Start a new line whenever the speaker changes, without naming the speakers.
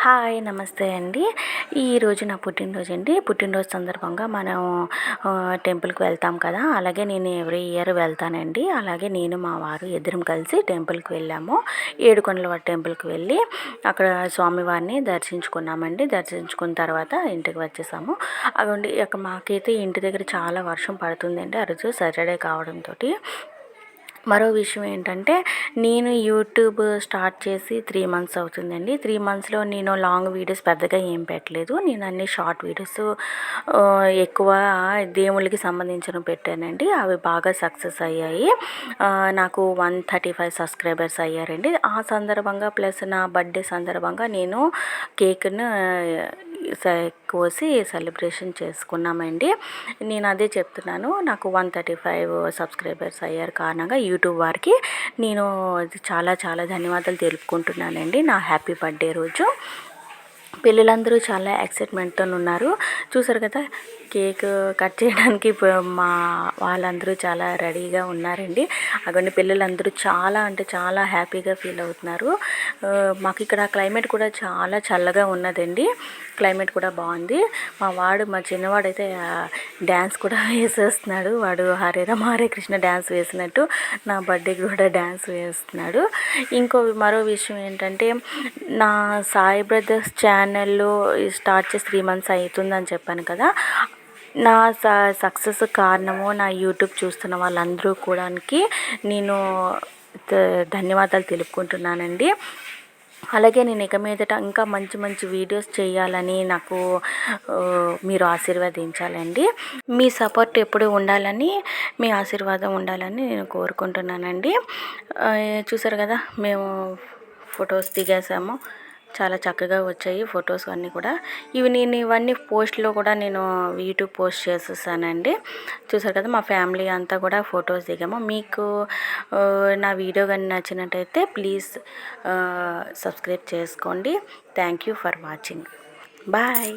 Hi నమస్తే అండి. ఈరోజు నా పుట్టినరోజు అండి. పుట్టినరోజు సందర్భంగా మనం టెంపుల్కి వెళ్తాం కదా, అలాగే నేను ఎవ్రీ ఇయర్ వెళ్తానండి. అలాగే నేను మా వారు ఇద్దరం కలిసి టెంపుల్కి వెళ్ళాము. ఏడుకొండలవాడ టెంపుల్కి వెళ్ళి అక్కడ స్వామివారిని దర్శించుకున్నామండి. దర్శించుకున్న తర్వాత ఇంటికి వచ్చేసాము. అదండి మాకైతే ఇంటి దగ్గర చాలా వర్షం పడుతుందండి ఆ రోజు సాటర్డే కావడంతో. మరో విషయం ఏంటంటే, నేను యూట్యూబ్ స్టార్ట్ చేసి 3 మంత్స్ అవుతుందండి. 3 మంత్స్లో నేను లాంగ్ వీడియోస్ పెద్దగా ఏం పెట్టలేదు. నేను అన్ని షార్ట్ వీడియోస్ ఎక్కువ దేవుళ్ళకి సంబంధించినవి పెట్టానండి. అవి బాగా సక్సెస్ అయ్యాయి. నాకు 135 సబ్స్క్రైబర్స్ అయ్యారండి. ఆ సందర్భంగా ప్లస్ నా బర్త్డే సందర్భంగా నేను కేక్ను కోసి సెలబ్రేషన్ చేసుకున్నామండి. నేను అదే చెప్తున్నాను, నాకు 135 సబ్స్క్రైబర్స్ అయ్యారు కారణంగా యూట్యూబ్ వారికి నేను చాలా చాలా ధన్యవాదాలు తెలుపుకుంటున్నానండి. నా హ్యాపీ బర్త్డే రోజు పిల్లలందరూ చాలా ఎక్సైట్మెంట్తో ఉన్నారు. చూసారు కదా, కేక్ కట్ చేయడానికి మా వాళ్ళందరూ చాలా రెడీగా ఉన్నారండి. అక్కడ పిల్లలందరూ చాలా అంటే చాలా హ్యాపీగా ఫీల్ అవుతున్నారు. మాకు ఇక్కడ క్లైమేట్ కూడా చాలా చల్లగా ఉన్నదండి. క్లైమేట్ కూడా బాగుంది. మా చిన్నవాడైతే డ్యాన్స్ కూడా వేసేస్తున్నాడు. వాడు హరే రామ హరే కృష్ణ డ్యాన్స్ వేసినట్టు నా బర్త్డేకి కూడా డ్యాన్స్ వేస్తున్నాడు. మరో విషయం ఏంటంటే, నా సాయి బ్రదర్స్ ఛానల్లో స్టార్ట్ చేసి 3 మంత్స్ అవుతుందని చెప్పాను కదా, నా సక్సెస్ కారణము నా యూట్యూబ్ చూస్తున్న వాళ్ళందరూ కూడా నేను ధన్యవాదాలు తెలుపుకుంటున్నానండి. అలాగే నేను ఇక మీదట ఇంకా మంచి మంచి వీడియోస్ చేయాలని నాకు మీరు ఆశీర్వదించాలండి. మీ సపోర్ట్ ఎప్పుడు ఉండాలని, మీ ఆశీర్వాదం ఉండాలని నేను కోరుకుంటున్నానండి. చూసారు కదా, మేము ఫొటోస్ దిగేసాము. చాలా చక్కగా వచ్చాయి ఫొటోస్ అన్నీ కూడా. ఇవన్నీ పోస్ట్లో కూడా నేను యూట్యూబ్ పోస్ట్ చేసేసానండి. చూసారు కదా, మా ఫ్యామిలీ అంతా కూడా ఫొటోస్ దిగాము. మీకు నా వీడియో కానీ నచ్చినట్టయితే ప్లీజ్ సబ్స్క్రైబ్ చేసుకోండి. Thank you for watching. Bye.